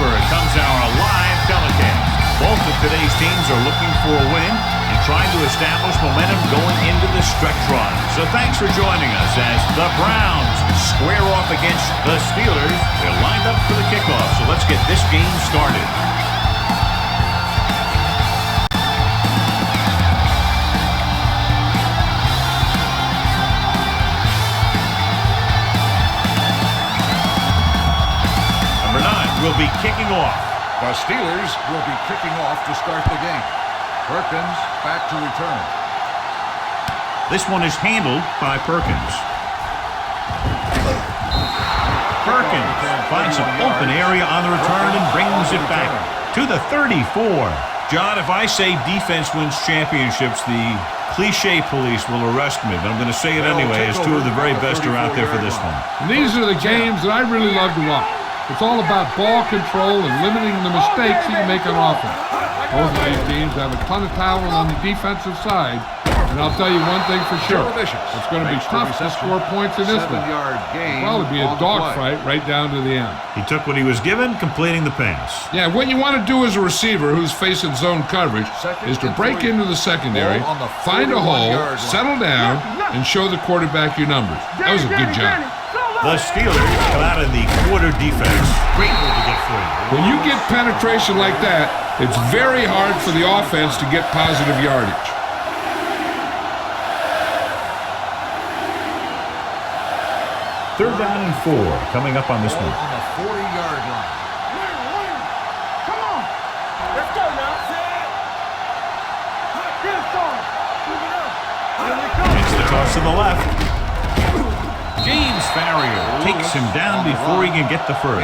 Pittsburgh comes our live telecast. Both of today's teams are looking for a win and trying to establish momentum going into the stretch run. So thanks for joining us as the Browns square off against the Steelers. They're lined up for the kickoff, so let's get this game started. Number 9 will be kicking off. The Steelers will be kicking off to start the game. Perkins back to return. This one is handled by Perkins. Perkins finds an open area on the return and brings it back to the 34. John, if I say defense wins championships, the cliche police will arrest me, but I'm going to say it anyway, as two of the very best are out there for this one. And these are the games that I really love to watch. It's all about ball control and limiting the mistakes that you make on offense. Both of these teams have a ton of talent on the defensive side, and I'll tell you one thing for sure. It's going to be tough to score points in this one. It'll probably be a dogfight right down to the end. He took what he was given, completing the pass. Yeah, what you want to do as a receiver who's facing zone coverage is to break into the secondary, find a hole, settle down, and show the quarterback your numbers. That was a good job. The Steelers come out in the quarter defense. Great way to get free. When you get penetration like that, it's very hard for the offense to get positive yardage. Third down and 4 coming up on this one. On the 40-yard line. Come on. Let's go now. Get it started. It's the toss to the left. James Farrior takes him down before he can get the first.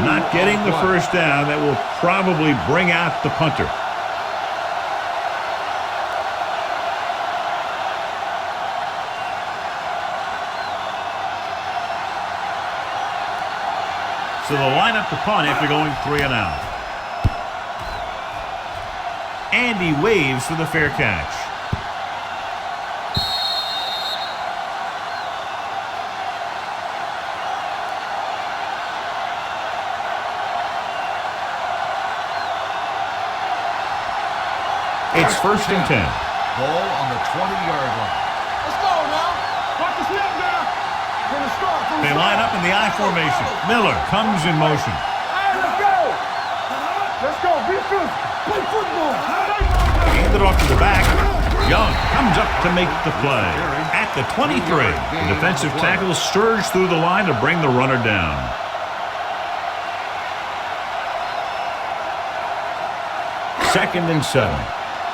Not getting the first down, that will probably bring out the punter. So they'll line up the punt after going 3 and out. And he waves for the fair catch. It's 1st and 10. Ball on the 20-yard line. Let's go now. Watch the snap down. They line up in the I formation. Miller comes in motion. Let's go. Let's go. Be good. Play football. Handed off to the back. Young comes up to make the play. At the 23, the defensive tackle surged through the line to bring the runner down. Second and 7.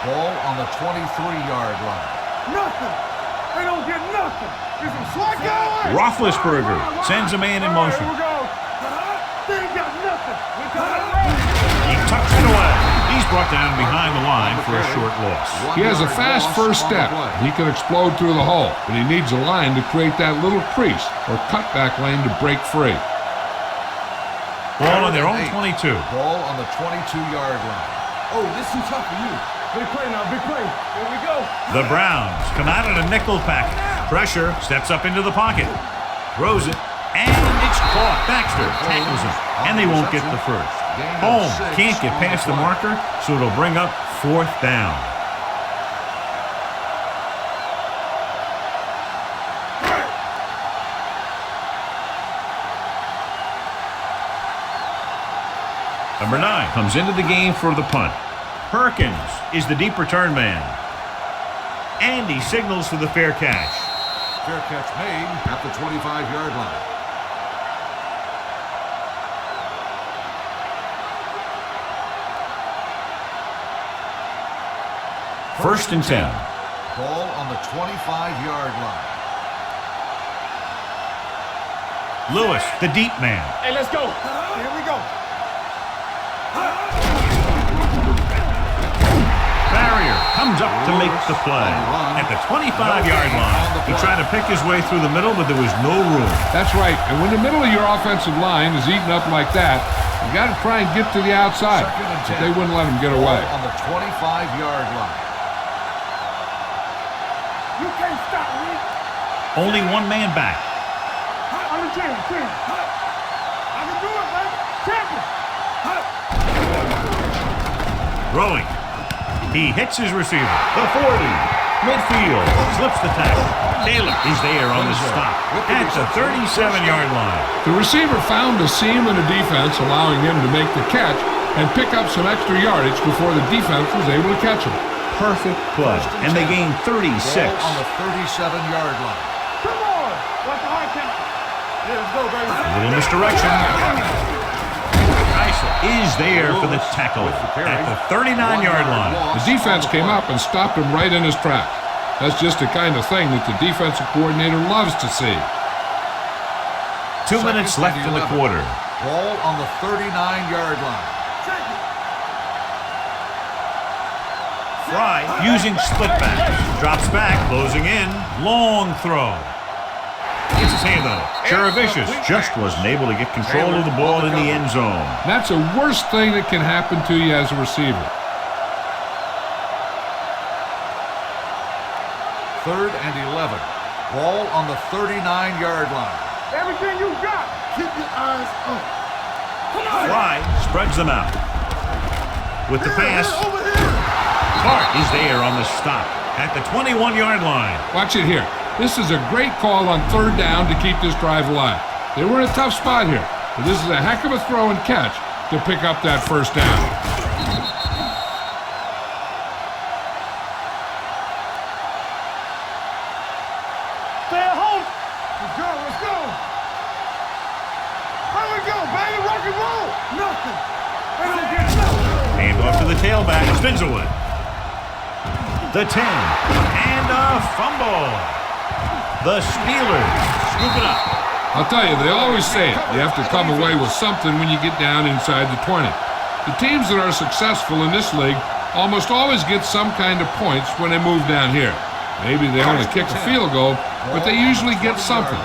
Ball on the 23-yard line. Nothing. They don't get nothing. Is it slide going? Roethlisberger sends a man in motion. Here we go. They ain't got nothing. He tucks it away. He's brought down behind the line for a short loss. He has a fast first step. He can explode through the hole, but he needs a line to create that little crease or cutback lane to break free. Ball on their own 22. Ball on the 22-yard line. Oh, this is tough for you. Big play now, big play. Here we go. The Browns come out in a nickel package. Pressure, steps up into the pocket. Throws it, and it's caught. Baxter tackles him, and they won't get the first. Holmes can't get past the marker, so it'll bring up 4th down. Number 9 comes into the game for the punt. Perkins is the deep return man. And he signals for the fair catch. Fair catch made at the 25-yard line. First and 10. Ball on the 25-yard line. Lewis, the deep man. Hey, let's go. Here we go. Farrior comes up to make the play. At the 25-yard line, he tried to pick his way through the middle, but there was no room. That's right. And when the middle of your offensive line is eaten up like that, you got to try and get to the outside. But they wouldn't let him get away. On the 25-yard line. You can't stop me. Only one man back. I'm the champion. I can do it, man. Champion. Throwing. He hits his receiver. The 40. Midfield. Slips the tackle. Taylor is there on the stop at the 37-yard line. The receiver found a seam in the defense, allowing him to make the catch and pick up some extra yardage before the defense was able to catch him. Perfect play. And they gain 36. Ball on the 37-yard line. Come on. Watch the high count. Yeah, let's go, baby. A little misdirection. Is there for the tackle at the 39-yard line. The defense came up and stopped him right in his tracks. That's just the kind of thing that the defensive coordinator loves to see. 2 minutes left in the quarter. Ball on the 39-yard line. Fry using split back. Drops back, closing in. Long throw. Gets his hand on it. Cherovicius just wasn't able to get control of the ball in the end zone. That's the worst thing that can happen to you as a receiver. 3rd and 11. Ball on the 39-yard line. Everything you got. Keep your eyes on. Come on. Fry spreads them out. With the pass, Clark is there on the stop at the 21-yard line. Watch it here. This is a great call on 3rd down to keep this drive alive. They were in a tough spot here, but this is a heck of a throw and catch to pick up that 1st down. Stay at home. Let's go, let's go. How we go, baby? Rock and roll. Nothing. They don't get nothing. Hand off to the tailback. Spins away. The 10. And a fumble. The Steelers scoop it up. I'll tell you, they always say it. You have to come away with something when you get down inside the 20. The teams that are successful in this league almost always get some kind of points when they move down here. Maybe they only kick a field goal, but they usually get something.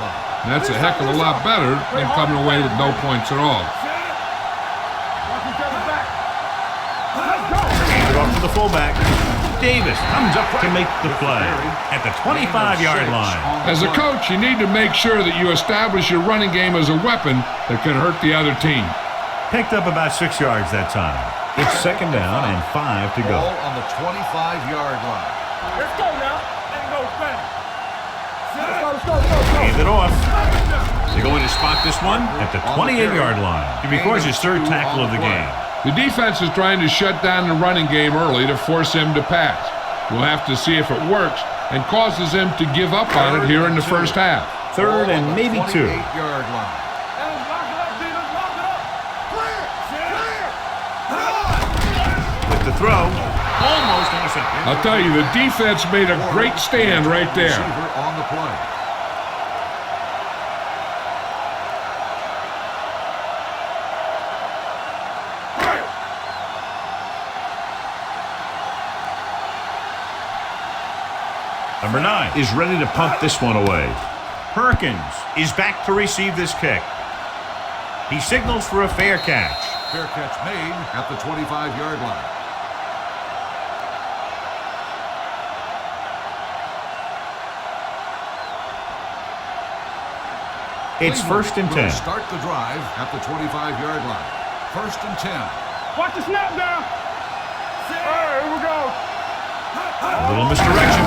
And that's a heck of a lot better than coming away with no points at all. Watch each other back. Let's go. Hand it off to the fullback. Davis comes up to make the play at the 25-yard line. As a coach, you need to make sure that you establish your running game as a weapon that can hurt the other team. Picked up about 6 yards that time. It's 2nd down and 5 to go. Ball on the 25-yard line. Let's go now. Let's go fast. Let's go. Hand it off. They're going to spot this one at the 28-yard line. He records his 3rd tackle of the game. The defense is trying to shut down the running game early to force him to pass. We'll have to see if it works and causes him to give up on it here in the 1st half. 3rd and maybe 2. 28-yard line. Let's lock it up, D. Let's lock it up. Clear. With the throw, almost intercepted. I'll tell you, the defense made a great stand right there. Receiver on the play. Number 9 is ready to punt this one away. Perkins is back to receive this kick. He signals for a fair catch. Fair catch made at the 25-yard line. It's 1st and 10. Start the drive at the 25-yard line. 1st and 10. Watch the snap down. Here we go. A little misdirection.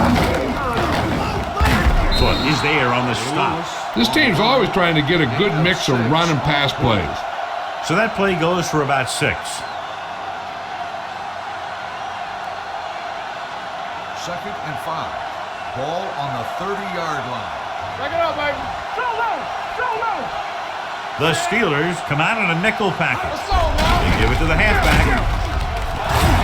Foot is there on the stop. This team's always trying to get a good mix of run and pass plays. So that play goes for about 6. 2nd and 5. Ball on the 30-yard line. Back it up, baby. Show low. The Steelers come out in a nickel package. Let's go, man. They give it to the halfback.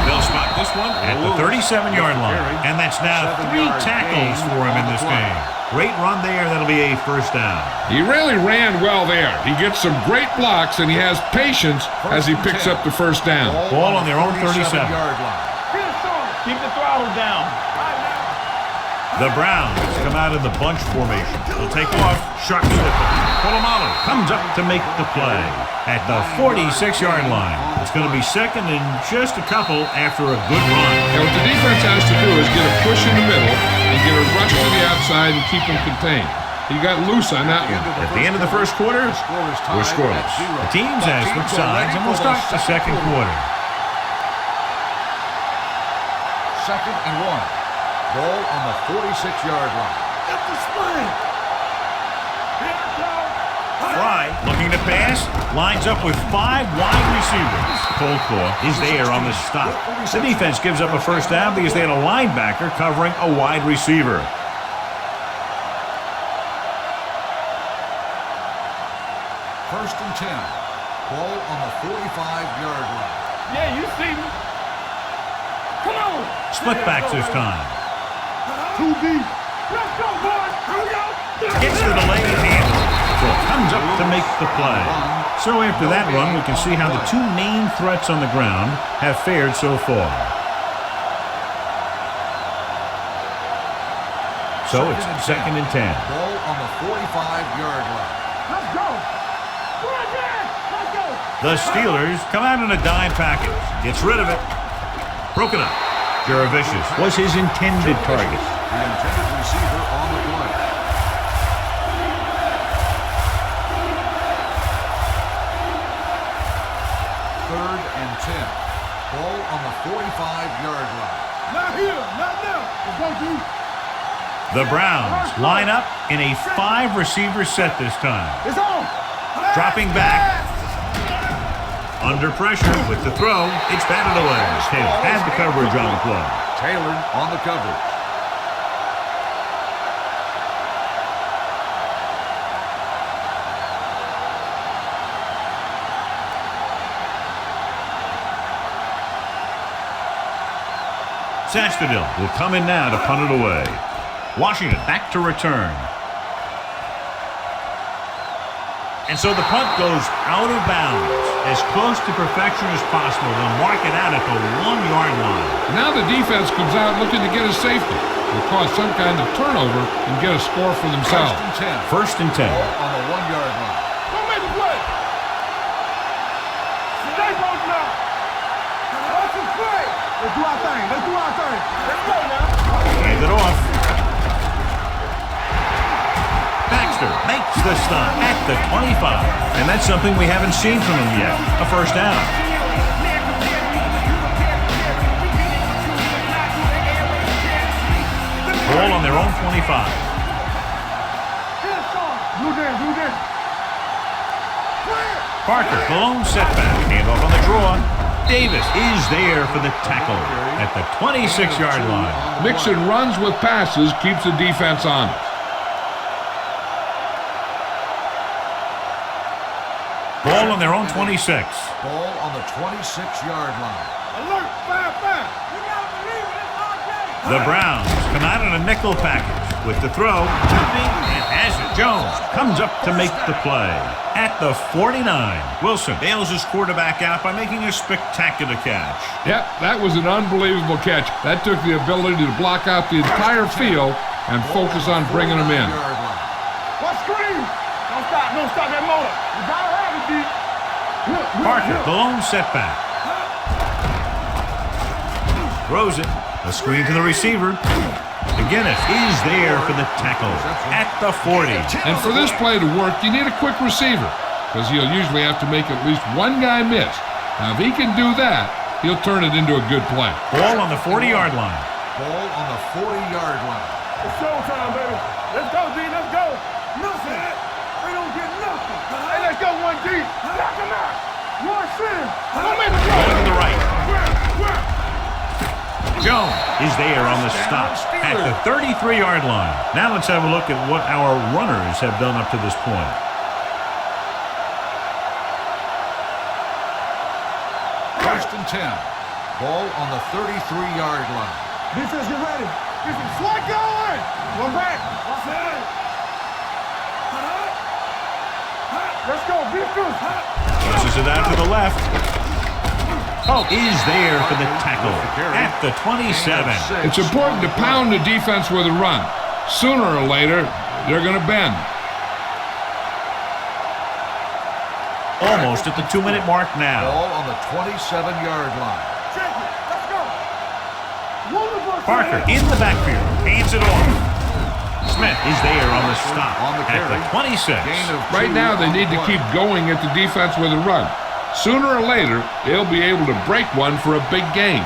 They'll spot this one at the 37-yard line. And that's now 3 tackles for him in this game. Great run there. That'll be a 1st down. He really ran well there. He gets some great blocks, and he has patience as he picks up the 1st down. Ball on their own 37-yard line. Keep the throttle down. The Browns come out in the bunch formation. They'll take off. Sharp slipper. Polamalu comes up to make the play at the 46-yard line. It's going to be 2nd and just a couple after a good run. And what the defense has to do is get a push in the middle and get a rush to the outside and keep him contained. He got loose on that one. At the end of the first quarter, we're scoreless. The teams have switched sides, and we'll start the second quarter. 2nd and 1. Ball on the 46-yard line. Fry looking to pass, lines up with 5 wide receivers. Coldclaw is there on the stop. The defense gives up a first down because they had a linebacker covering a wide receiver. First and 10. Ball on the 45-yard line. Yeah, you see me. Come on. Split backs this time. Too deep. Let's go, boys. Here we go. Gets the delay in hand. So comes up to make the play. So after that run, we can see how the two main threats on the ground have fared so far. So it's 2nd and 10. Ball on the 45-yard line. Let's go. Let's go. The Steelers come out in a dime package. Gets rid of it. Broken up. Jaravicius was his intended target. The intended receiver on the play. Third and 10. Ball on the 45-yard line. Not here. Not now. Let's go, dude. The Browns line up in a 5-receiver set this time. It's on. Dropping back. Under pressure with the throw. It's batted away. Taylor has the coverage on the play. Taylor on the coverage. Sastadil will come in now to punt it away. Washington back to return. And so the punt goes out of bounds. As close to perfection as possible. They'll mark it out at the 1-yard line. Now the defense comes out looking to get a safety. They'll cause some kind of turnover and get a score for themselves. First and 10. Ball on the 1-yard line. Don't make the play. Stay both now. Let's just play. Let's do our thing. Let's do our thing. Let's go now. Hand it off. Baxter makes the stop at the 25. And that's something we haven't seen from him yet. A first down. Ball on their own 25. Parker, the lone setback. Handoff on the draw. Davis is there for the tackle at the 26-yard line. Mixing runs with passes keeps the defense honest. Ball on their own 26. Ball on the 26-yard line. Alert, 5-5. You gotta believe it, it's our game. The Browns come out in a nickel package with the throw. Jumping and has it. Jones comes up to make the play at the 49. Wilson bails his quarterback out by making a spectacular catch. Yep, that was an unbelievable catch. That took the ability to block out the entire field and focus on bringing them in. What screen? Don't stop that motor. You gotta have it, D. Parker, the lone setback. Throws it. A screen to the receiver. McGinnis is there for the tackle at the 40. And for this play to work, you need a quick receiver because he'll usually have to make at least one guy miss. Now, if he can do that, he'll turn it into a good play. Ball on the 40-yard line. Ball on the 40-yard line. It's showtime, baby. Let's go, D. Let's go. Nothing. We don't get nothing. Hey, let's go, 1D. Knock him out. One sin. Don't make the play. Going to the right. Jones is there on the stop at the 33-yard line. Now let's have a look at what our runners have done up to this point. First and 10. Ball on the 33-yard line. Defense, get ready. Defense, swat going. One back. Let's go, defense. Pushes it out to the left. Oh, is there for the tackle at the 27. It's important to pound the defense with a run. Sooner or later, they're going to bend. Almost at the 2-minute mark now. Ball on the 27-yard line. Let's go. Wonderful. Parker in the backfield. Hands it off. Smith is there on the stop on the at the carry. 26. Right now, they need to keep going at the defense with a run. Sooner or later, they'll be able to break one for a big gain.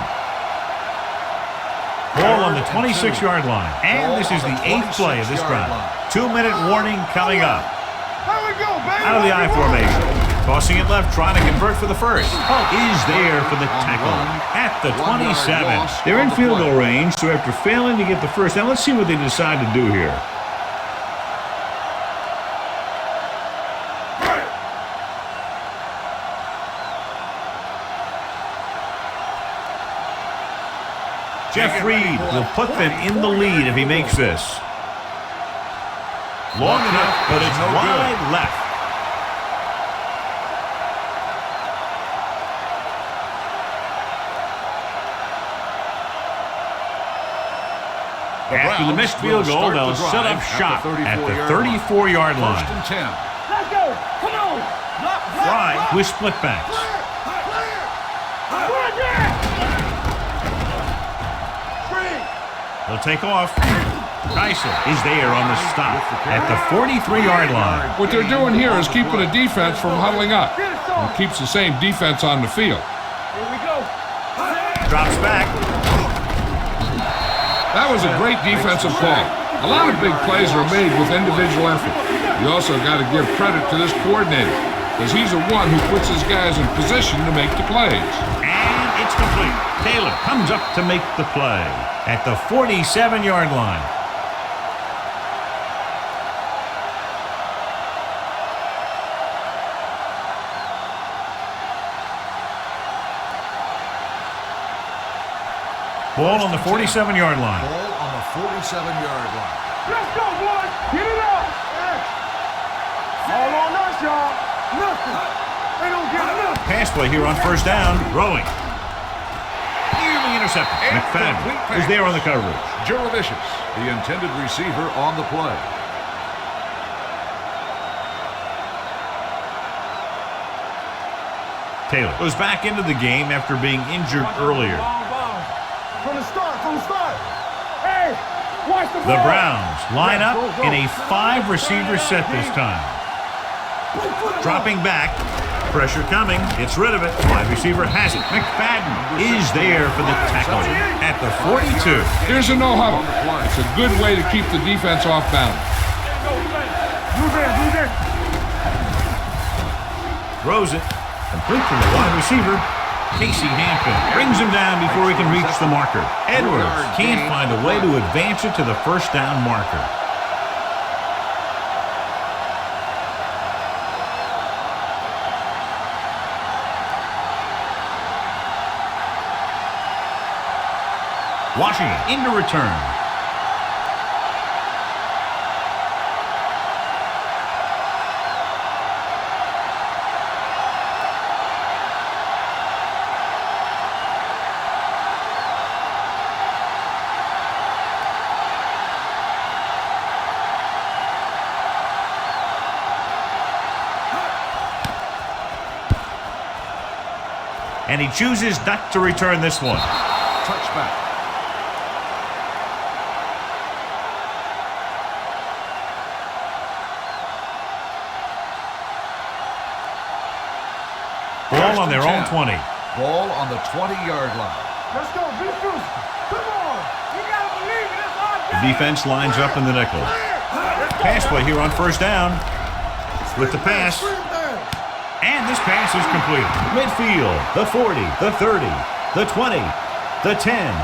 Ball on the 26-yard line. And this is the 8th play of this drive. 2-minute warning coming up. There we go, baby. Out of the I formation. Tossing it left, trying to convert for the first. Is there for the tackle at the 27. They're in field goal range, so after failing to get the first, now let's see what they decide to do here. Jeff Reed will put them in the lead if he makes this. Long enough, but it's wide left. After the missed field goal, they'll set up shop at the 34-yard line. First and 10. Let's go. Come on. Fry with split backs. They'll take off. Tyson is there on the stop at the 43-yard line. What they're doing here is keeping the defense from huddling up. It keeps the same defense on the field. Here we go. Drops back. That was a great defensive call. A lot of big plays are made with individual effort. You also got to give credit to this coordinator, because he's the one who puts his guys in position to make the plays. And it's complete. Taylor comes up to make the play at the 47-yard line. Ball on the 47-yard line. Ball on the 47-yard line. Let's go, boys. Get it up. All on us, y'all. Nothing. They don't get nothing. Pass play here on first down. Rolling. Nearly intercepted. McFadden is there on the coverage. Juravicius, the intended receiver on the play. Taylor goes back into the game after being injured earlier. From the start. Hey, watch the ball. The Browns line up in a 5-receiver set this time. Dropping back. Pressure coming. Gets rid of it. Wide receiver has it. McFadden is there for the tackle at the 42. Here's a no-huddle. It's a good way to keep the defense off balance. Move in. Throws it. Complete to the wide receiver. Casey Hampton brings him down before he can reach the marker. Edwards can't find a way to advance it to the first down marker. Washington into return. And he chooses not to return this one. Touchback. Ball on their own 20. Ball on the 20-yard line. Let's go. Be physical. Come on. You got to believe it. That's our The defense lines up in the nickel. Pass play here on first down. With the pass. And this pass is completed. Midfield, the 40, the 30, the 20, the 10.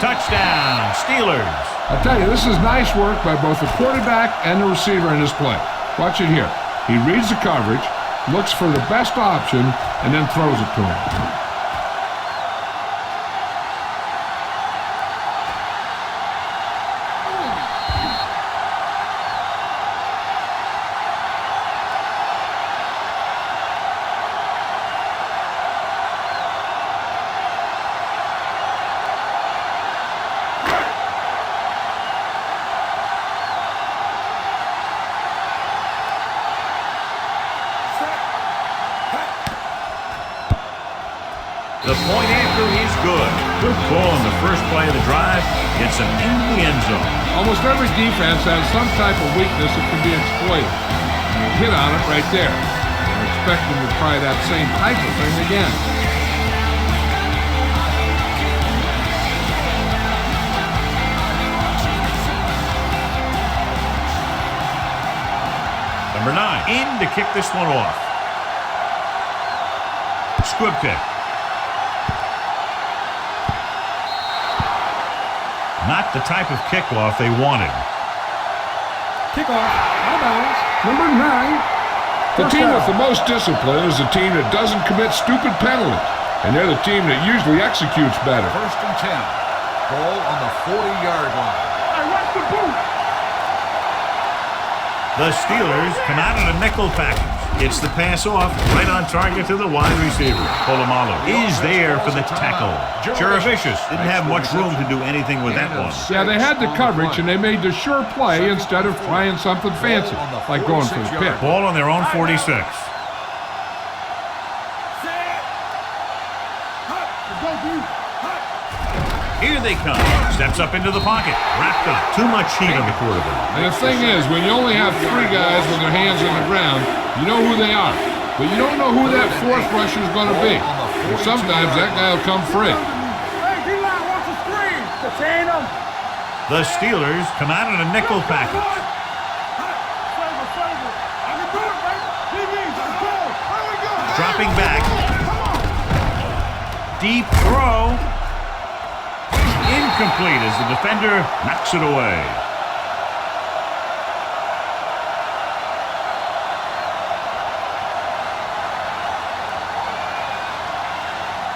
Touchdown, Steelers. I tell you, this is nice work by both the quarterback and the receiver in this play. Watch it here. He reads the coverage, looks for the best option, and then throws it to him. The point after is good. Good call on the first play of the drive. Gets him into the end zone. Almost every defense has some type of weakness that can be exploited. And you hit on it right there. We're expecting to try that same type of thing again. Number 9, in to kick this one off. Squib kick. Not the type of kickoff they wanted. Kickoff, out of bounds. Number 9. The team with the most discipline is the team that doesn't commit stupid penalties. And they're the team that usually executes better. First and 10. Ball on the 40-yard line. Hey, watch the boot. The Steelers come out in a nickel package. It's the pass off, right on target to the wide receiver. Polamalu is there for the tackle. Jurevicius didn't have much room to do anything with that one. Yeah, they had the coverage, and they made the sure play instead of trying something fancy, like going for the pick. Ball on their own 46. Here they come. Steps up into the pocket. Wrapped up. Too much heat on the quarterback. And the thing is, when you only have 3 guys with their hands on the ground, you know who they are. But you don't know who that 4th rusher is going to be. And sometimes that guy will come free. Hey, D-line wants a screen. Contain him. The Steelers come out in a nickel package. Flavor. I can do it, baby. DBs, let's go. Here we go. Dropping back. Come on. Deep throw. Incomplete as the defender knocks it away.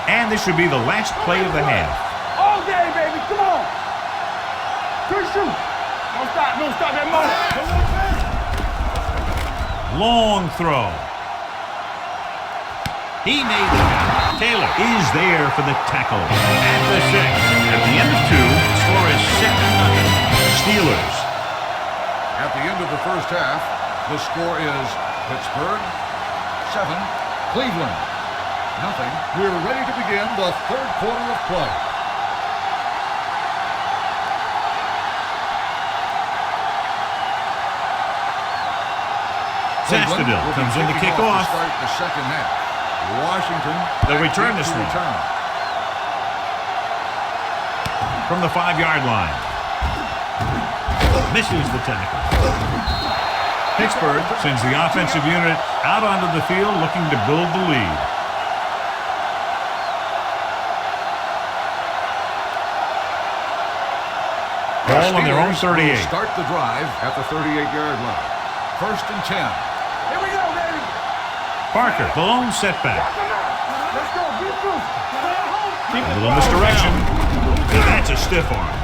And this should be the last play of the half. All day, baby. Come on. Good shoot. Don't stop that motion. Long throw. He made the catch. Taylor is there for the tackle. At the 6. At the end of 2, the score is 6-0. Steelers. At the end of the first half, the score is Pittsburgh 7, Cleveland 0. We're ready to begin the third quarter of play. Sastadil comes in to kick off. To start the second half. Washington. They'll return this one. From the 5-yard line. Misses the tackle. Pittsburgh sends the offensive unit out onto the field looking to build the lead. Ball on their own 38. Start the drive at the 38-yard line. First and 10. Here we go, baby. Parker, the lone setback. Let's go. Get through. A little misdirection. And that's a stiff arm.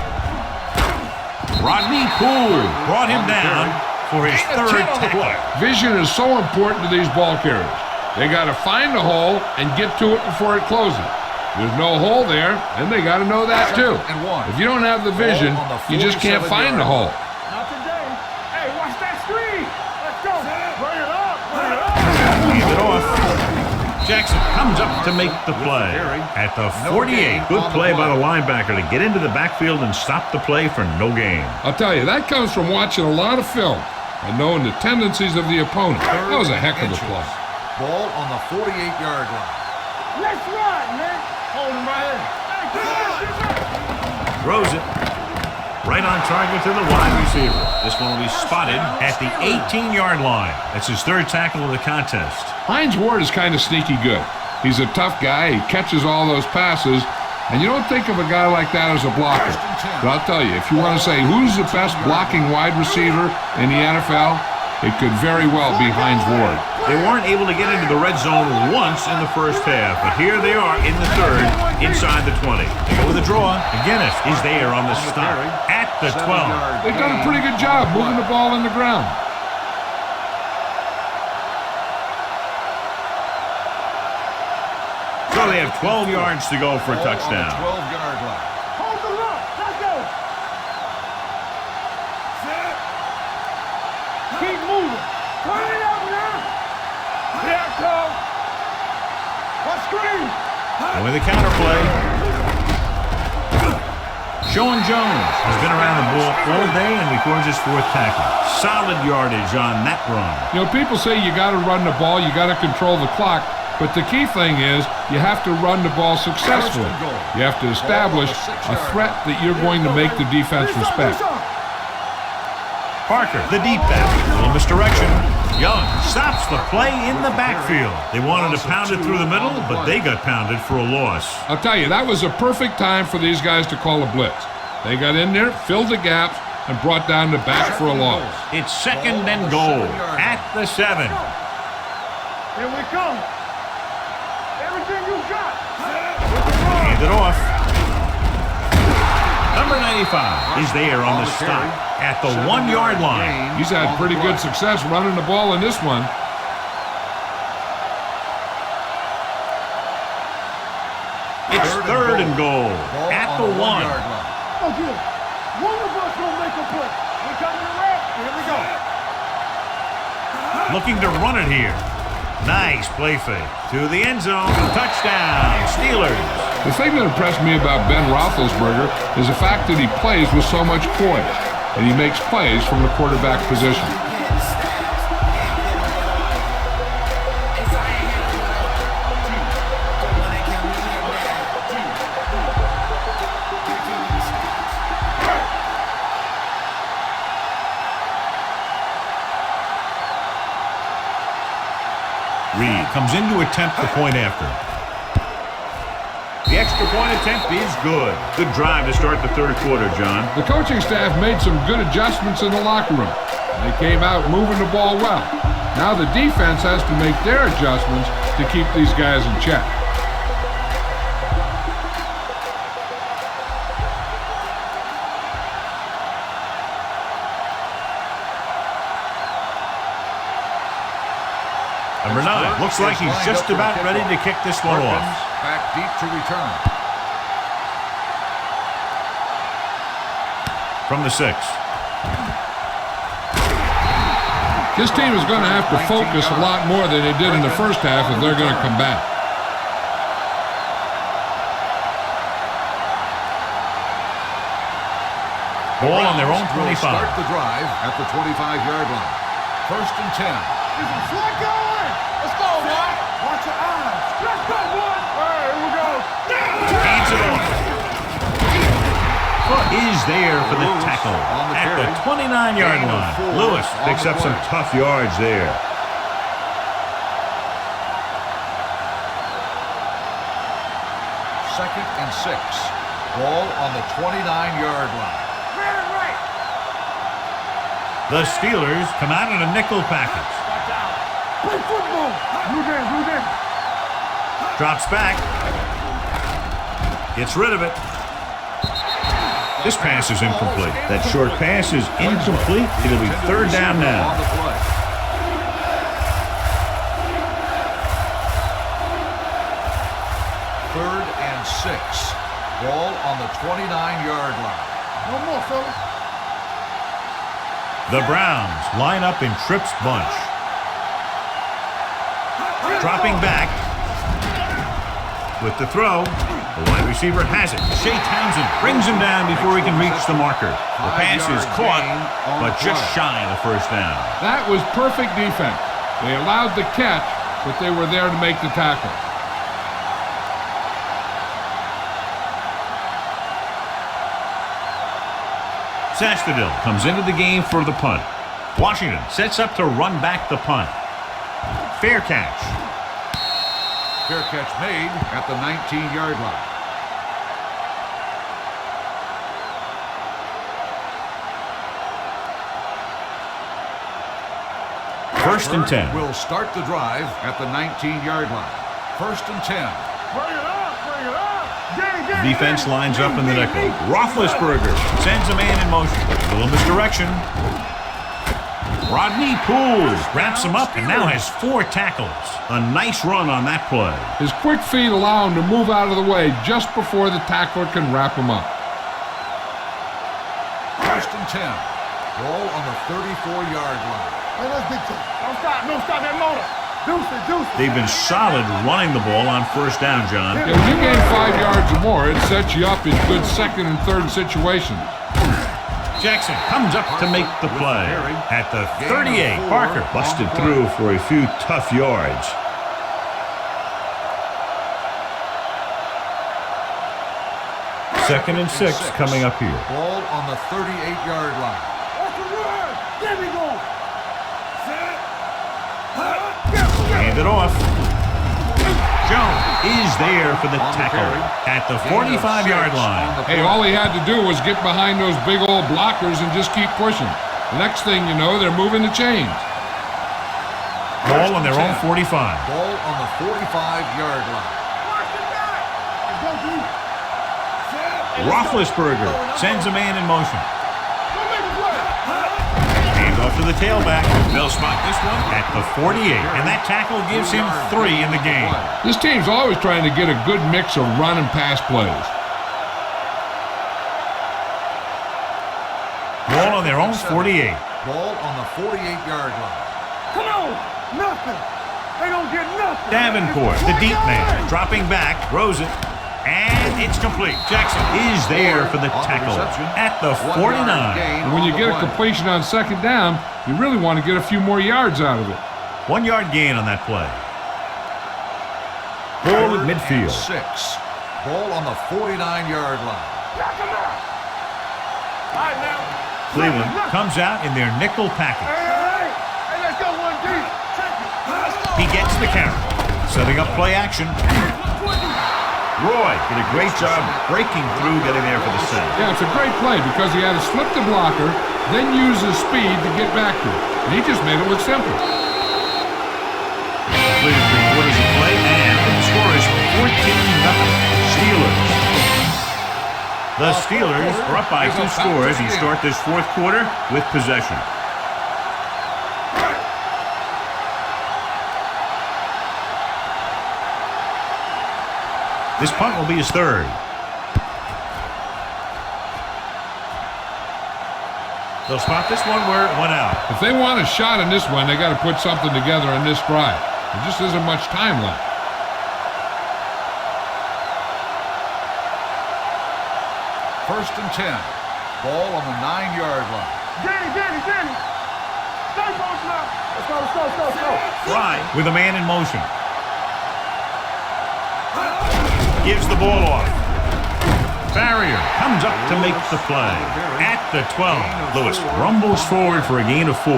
Rodney Poole brought him down for his 3rd tackle. Vision is so important to these ball carriers. They got to find the hole and get to it before it closes. There's no hole there, and they got to know that too. If you don't have the vision, you just can't find the hole. Not today. Hey, watch that screen. Let's go. Bring it up. Bring it up. Leave it off. Jackson comes up to make the play at the 48. Good play by the linebacker to get into the backfield and stop the play for no gain. I'll tell you, that comes from watching a lot of film and knowing the tendencies of the opponent. That was a heck of a play. Ball on the 48-yard line. Let's run, man. Hold him right here. Hey, Throws it. Right on target to the wide receiver. This one will be spotted at the 18-yard line. That's his 3rd tackle of the contest. Hines Ward is kind of sneaky good. He's a tough guy. He catches all those passes. And you don't think of a guy like that as a blocker. But I'll tell you, if you want to say who's the best blocking wide receiver in the NFL, it could very well be Hines Ward. They weren't able to get into the red zone once in the first half, but here they are in the 3rd, inside the 20. They go with a draw. McGinnis is there on the stop at the 12. They've done a pretty good job moving the ball in the ground. So they have 12 yards to go for a touchdown. 12-yard line. hold the look. Let's go. Keep moving. Turn it up now. Here it comes. What screen? And with a counter play, Sean Jones has been around the ball all day and records his 4th tackle. Solid yardage on that run. You know, people say you got to run the ball, you got to control the clock, but the key thing is you have to run the ball successfully. You have to establish a threat that you're going to make the defense respect. Parker, the deep back, a little misdirection. Young stops the play in the backfield. They wanted to pound it through the middle, but they got pounded for a loss. I'll tell you, that was a perfect time for these guys to call a blitz. They got in there, filled the gaps, and brought down the back for a loss. It's 2nd and goal at the 7. Here we come. Everything you got. Hand it off. Number 95 is there on the stop at the 1-yard line. He's had pretty good success running the ball in this one. It's 3rd and goal at the 1. Oh, good. One of us gonna make a play. We coming to wrap. Here we go. Looking to run it here. Nice play fake to the end zone. Touchdown, Steelers. The thing that impressed me about Ben Roethlisberger is the fact that he plays with so much poise, and he makes plays from the quarterback position. Reed comes in to attempt the point after. The extra point attempt is good. Good drive to start the 3rd quarter, John. The coaching staff made some good adjustments in the locker room. They came out moving the ball well. Now the defense has to make their adjustments to keep these guys in check. Number 9 looks like he's just about ready to kick this one off. Back deep to return. From the 6. This team is going to have to focus a lot more than they did in the first half if they're going to come back. Ball on their own 25. Start the drive at the 25-yard line. 1st and 10. Let go in. Let's go, boy. Watch your eyes. Let's go, boy. All right, here we go. Hands it off. Foot is there for the tackle at the 29-yard line. Lewis picks up some tough yards there. Second and 6. Ball on the 29-yard line. The Steelers come out in a nickel package. Play football. Move in. Drops back. Gets rid of it. This pass is incomplete. That short pass is incomplete. It'll be 3rd down now. 3rd and 6. Ball on the 29-yard line. No more, fellas. The Browns line up in Tripp's bunch. Dropping back with the throw. The wide receiver has it. Shea Townsend brings him down before he can reach the marker. The pass is caught, but just shy of the 1st down. That was perfect defense. They allowed the catch, but they were there to make the tackle. Sastadil comes into the game for the punt. Washington sets up to run back the punt. Fair catch. Fair catch made at the 19-yard line. First and 10. Will start the drive at the 19-yard line. 1st and 10. Bring it up. Defense lines up in the nickel. Roethlisberger sends a man in motion. A little misdirection. Rodney Poole wraps him up and now has 4 tackles. A nice run on that play. His quick feet allow him to move out of the way just before the tackler can wrap him up. 1st and 10. Ball on the 34-yard line. Hey, let's big time. Don't stop that motor. They've been solid running the ball on first down, John. Yeah, when you gain 5 yards or more, it sets you up in good second and third situations. Jackson comes up to make the play at the 38. Parker busted through for a few tough yards. Second and 6 coming up here. Ball on the 38-yard line. Hand it off. Jones is there for the tackle at the 45-yard line. Hey, all he had to do was get behind those big old blockers and just keep pushing. The next thing you know, they're moving the chains. Ball on their own 45. Ball on the 45-yard line. Roethlisberger sends a man in motion. Hand off to the tailback. They'll spot this one at the 48, and that tackle gives him 3 in the game. This team's always trying to get a good mix of run and pass plays. Ball on their own 48. Ball on the 48-yard line. Come on! Nothing! They don't get nothing! Davenport, the deep man, dropping back, throws it, and it's complete. Jackson is there for the tackle at the 49. And when you get a completion on second down, you really want to get a few more yards out of it. 1 yard gain on that play. Ball at midfield. 6. Ball on the 49-yard line. Cleveland comes out in their nickel package. Hey, let's go 1 deep. He gets the carry. Setting up play action. Roy did a great job breaking through, getting there for the sack. Yeah, it's a great play because he had to slip the blocker, then use his speed to get back to it. And he just made it look simple. Completed 3/4 of play, and the score is 14-0 Steelers. The Steelers are up by 2 scores and start this fourth quarter with possession. This punt will be his 3rd. They'll spot this one where it went out. If they want a shot in this one, they got to put something together in this drive. There just isn't much time left. First and 10. Ball on the 9-yard line. Danny. Stay close now. Let's go. Fry with a man in motion. Gives the ball off. Farrier comes up to make the play at the 12. Lewis rumbles forward for a gain of 4.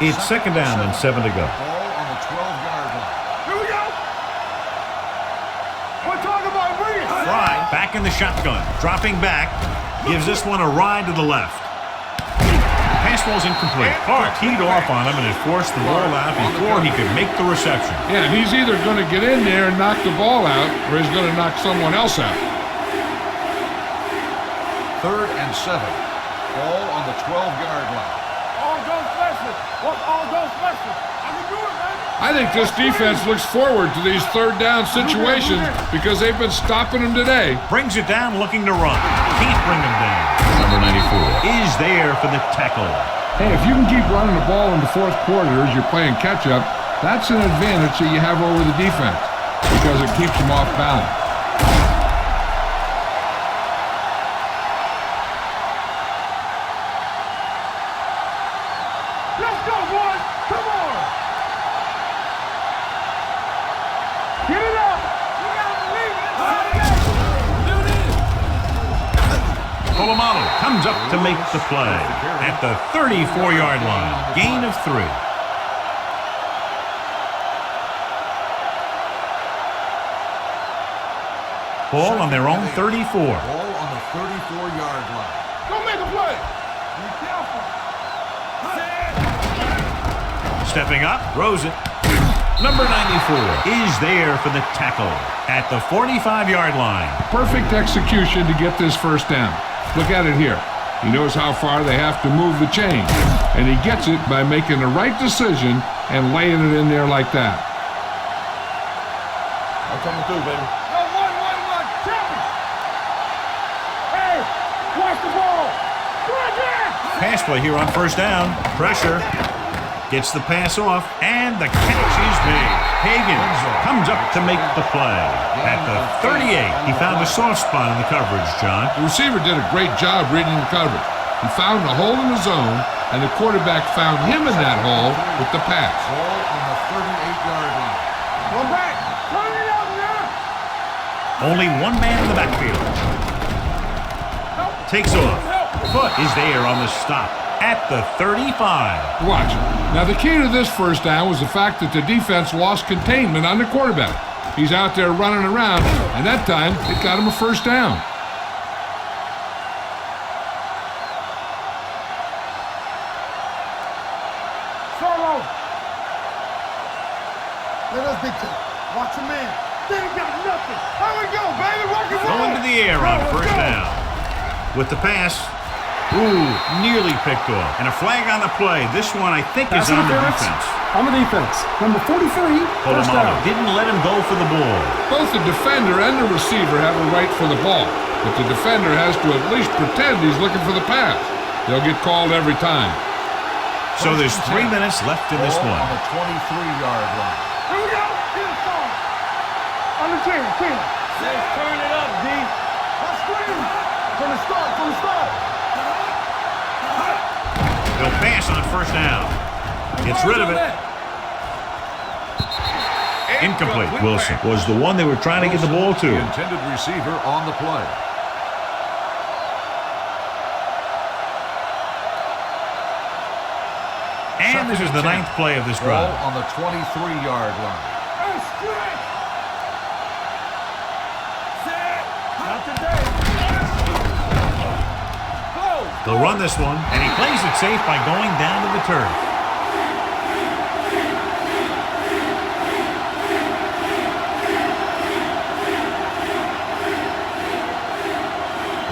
It's second down and 7 to go. Ball on the 12-yard line. Here we go. We're talking about bringing. Fry back in the shotgun, dropping back, gives this one a ride to the left. Pass ball's incomplete. Hart teed off on him and had forced the ball out before he could make the reception. Yeah, he's either going to get in there and knock the ball out, or he's going to knock someone else out. 3rd and 7. Ball on the 12-yard line. All goes special. All goes special. I can do it, man. I think this defense looks forward to these third down situations because they've been stopping them today. Brings it down looking to run. Can't bring him down. Number 94 is there for the tackle. Hey, if you can keep running the ball in the fourth quarter as you're playing catch-up, that's an advantage that you have over the defense because it keeps them off balance. Let's go, boys. Come on. Get it up. You gotta believe it. Polamalu comes up to make the play at the 34-yard line. Gain of 3. Ball on their own 34. Ball on the 34-yard line. Go make a play. Be careful. Stepping up, throws it. Number 94 is there for the tackle at the 45-yard line. Perfect execution to get this first down. Look at it here. He knows how far they have to move the chain, and he gets it by making the right decision and laying it in there like that. I'm coming through, baby. Go, one. Tell me. Hey, watch the ball. Right there. pass play here on first down. Pressure. Gets the pass off, and the catch is made. Higgins comes up to make the play. At the 38, he found a soft spot in the coverage, John. The receiver did a great job reading the coverage. He found a hole in the zone, and the quarterback found him in that hole with the pass. Ball on the 38-yard line. Go back. Turn it up now. Only one man in the backfield. Takes off. Foot is there on the stop at the 35. Watch. Now, the key to this first down was the fact that the defense lost containment on the quarterback. He's out there running around, and that time, it got him a first down. Solo. Let us big take. Watch your man. They ain't got nothing. Here we go, baby. Rock and roll. Going to the air on first down. With the pass. Ooh, nearly picked off. And a flag on the play. This one, I think, is on the defense. On the defense. Number 43, first down. Didn't let him go for the ball. Both the defender and the receiver have a right for the ball, but the defender has to at least pretend he's looking for the pass. They'll get called every time. So there's 3 minutes left in this Ball one. on the 23-yard line. Here we go. Get it on. On the 10. Let's turn it up, D. Let's scream. From the start. They'll pass on first down. Gets rid of it. Incomplete. Wilson was the one they were trying to get the ball to. The intended receiver on the play. And this is the 9th play of this Ball drive. on the 23-yard line. Not today. They'll run this one, and he plays it safe by going down to the turf.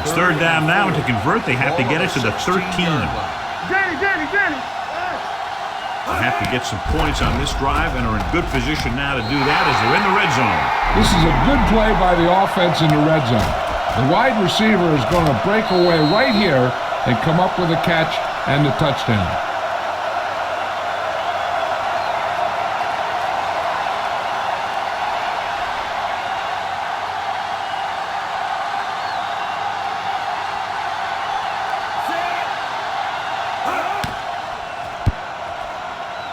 It's third down now, and to convert, they have to get it to the 13. Danny. They have to get some points on this drive and are in good position now to do that as they're in the red zone. This is a good play by the offense in the red zone. The wide receiver is going to break away right here and come up with a catch and the touchdown.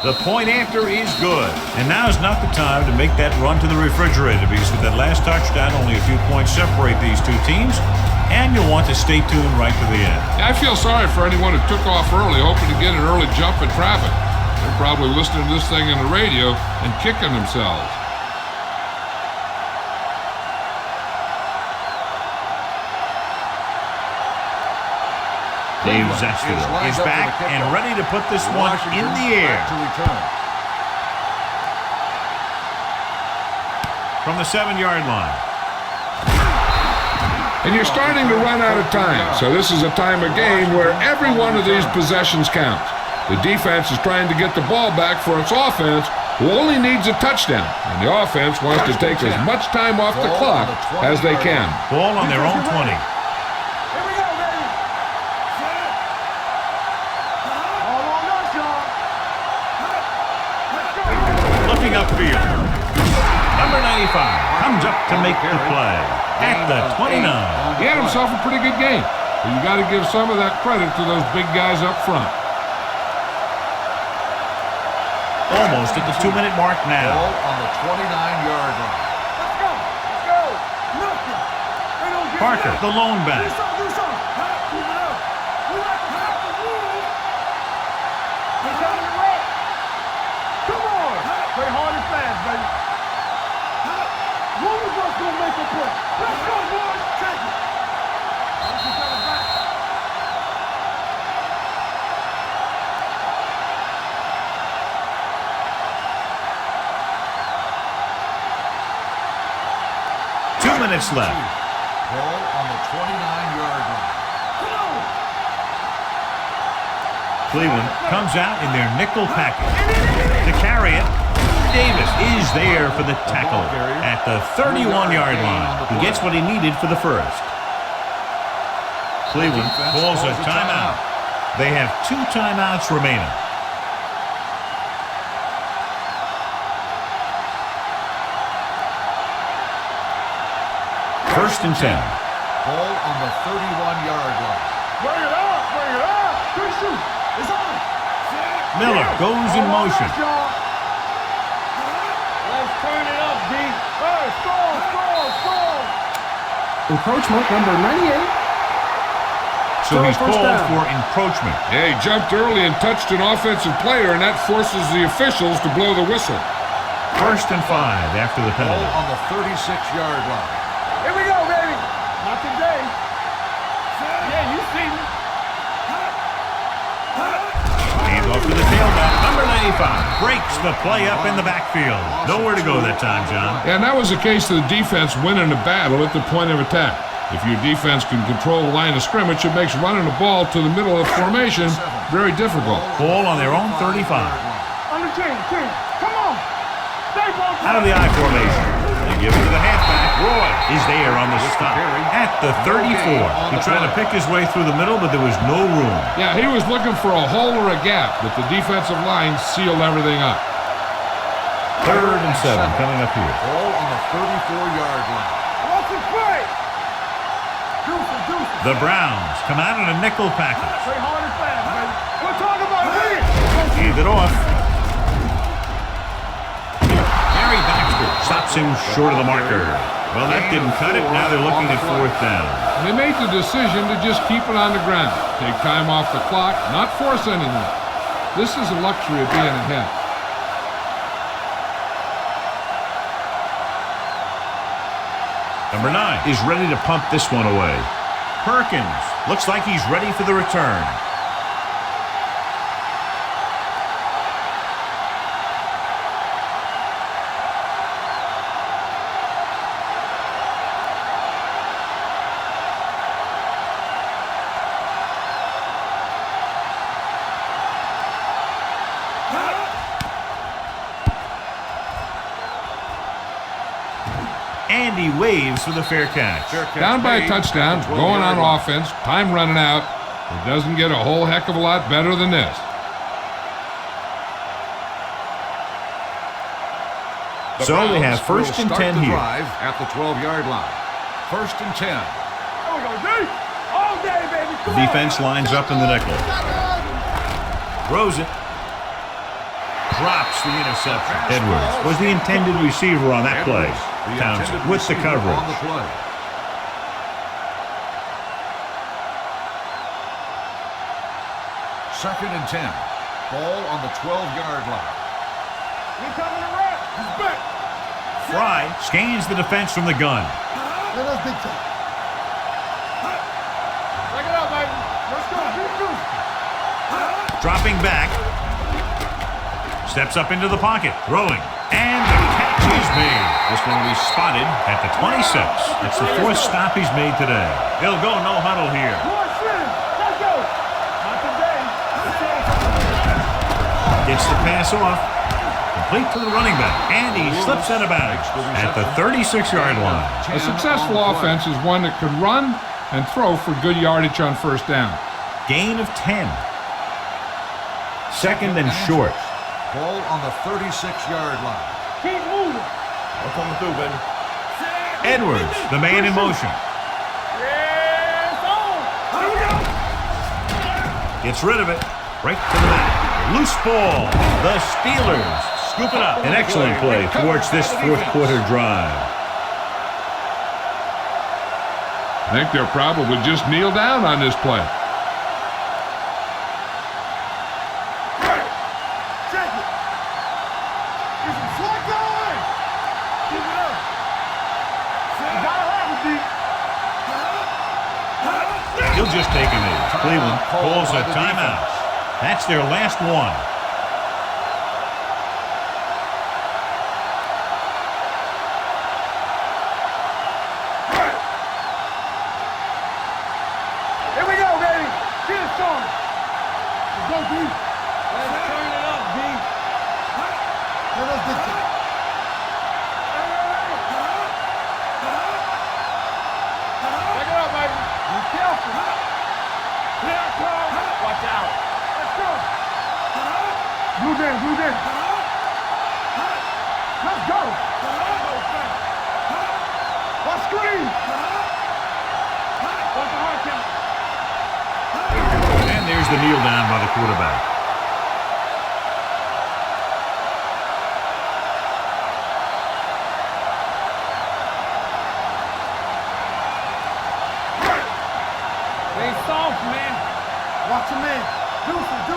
The point after is good. And now is not the time to make that run to the refrigerator, because with that last touchdown, only a few points separate these two teams, and you'll want to stay tuned right to the end. I feel sorry for anyone who took off early, hoping to get an early jump in traffic. They're probably listening to this thing on the radio and kicking themselves. Dave Zestoville is back and ready to put this one in the air. To return. From the 7-yard line. And you're starting to run out of time, so this is a time of game where every one of these possessions counts. The defense is trying to get the ball back for its offense, who only needs a touchdown, and the offense wants to take as much time off the clock as they can. Ball on their own 20. Upfield. Number 95 comes up to make the play at the 29. He had himself a pretty good game, but you got to give some of that credit to those big guys up front. Almost at the 2-minute mark now. Ball on the 29-yard line. Let's go. Nothing. They don't get Parker, the lone back. Do something. Keep it up. We like to have the rules. He's on the right. Come on. Play hard and fast, baby. One of us gonna make a play. Let's go, boys. Take it. Let's get it back. Minutes left. Ball on the 29-yard line. Cleveland comes out in their nickel package. To carry it, Davis is there for the tackle at the 31-yard line. He gets what he needed for the first. Cleveland calls a timeout. They have 2 timeouts remaining. First and 10. Ball on the 31-yard line. Bring it up, bring it up. Good shoot. It's on. Miller goes in motion. Let's turn it up, D. Hey, score. Encroachment number 98. So he's First called down. for encroachment. Yeah, he jumped early and touched an offensive player, and that forces the officials to blow the whistle. First and 5 after the Ball penalty. on the 36-yard line. Here we go, baby. Not today. Yeah, you see me. Hands off to the tailback. Number 95 breaks the play up in the backfield. Nowhere to go that time, John. Yeah, and that was the case of the defense winning the battle at the point of attack. If your defense can control the line of scrimmage, it makes running the ball to the middle of the formation very difficult. Ball on their own 35. On the team. Come on. Stay focused. Out of the I formation. They give it to the halfback. Roy is there on the stop at the 34. He tried to pick his way through the middle, but there was no room. Yeah, he was looking for a hole or a gap, but the defensive line sealed everything up. Third and 7 coming up here. Ball on the 34-yard line. What's the play? Deuce. The Browns come out in a nickel package. Play hard and fast, baby. We're talking about win. Hand it off. Gary Baxter stops him short of the marker. Well, that didn't cut it. Now they're looking at 4th down. They made the decision to just keep it on the ground, take time off the clock, not force anything. This is a luxury of being ahead. Number 9 is ready to pump this one away. Perkins looks like he's ready for the return. And he waves for the fair catch. Down by a touchdown, going on offense, time running out. It doesn't get a whole heck of a lot better than this. So they have Browns first will and start 10 the here. drive at the 12-yard line. First and 10. There we go, D. All day, baby. The defense lines up in the nickel. Throws it. Drops the interception. Edwards was the intended receiver on that play. Counts with the coverage. On the play. Second and 10. Ball on the 12-yard line. He coming to rap. He's back. Fry scans the defense from the gun. Let us big time. Check it out, baby. Let's go. Big juice. Dropping back. Steps up into the pocket. Throwing. And the catch is made. This one will be spotted at the 26. It's the 4th stop he's made today. He'll go no huddle here. Let's go. Not today. Gets the pass off. Complete to the running back. And he slips out of bounds at the 36-yard line. A successful offense is one that can run and throw for good yardage on first down. Gain of 10. Second and short. Ball on the 36-yard line. Keep moving. I'm coming through, baby. Edwards, the man in motion. Yeah, it's on. Here we go. Gets rid of it. Right to the mat. Loose ball. The Steelers scoop it up. An excellent play towards this 4th quarter drive. I think they'll probably just kneel down on this play. Check it. It's a flat going. Keep it up. You gotta have it, D. He'll just take a knee. Cleveland calls a timeout. That's their last one. Here we go, baby. Get it started. Let's go, D. Let's turn it up, D. Let us get it. Check it out, baby. Be careful. Here I come. Watch out. the kneel down by the quarterback. They soft, man. Watch him in. Deuce it.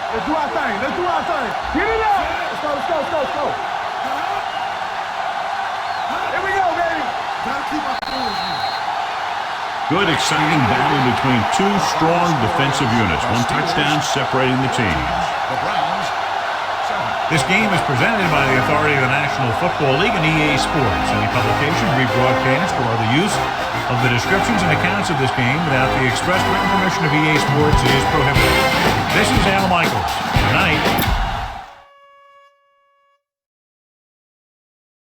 Let's do our thing. Get it up. Let's go. Here we go, baby. Gotta keep our fingers in. Good, exciting battle between two strong defensive units. One touchdown separating the teams. The Browns, 7. This game is presented by the authority of the National Football League and EA Sports. Any publication, rebroadcast, or other use of the descriptions and accounts of this game without the express written permission of EA Sports is prohibited. This is Al Michaels. Tonight,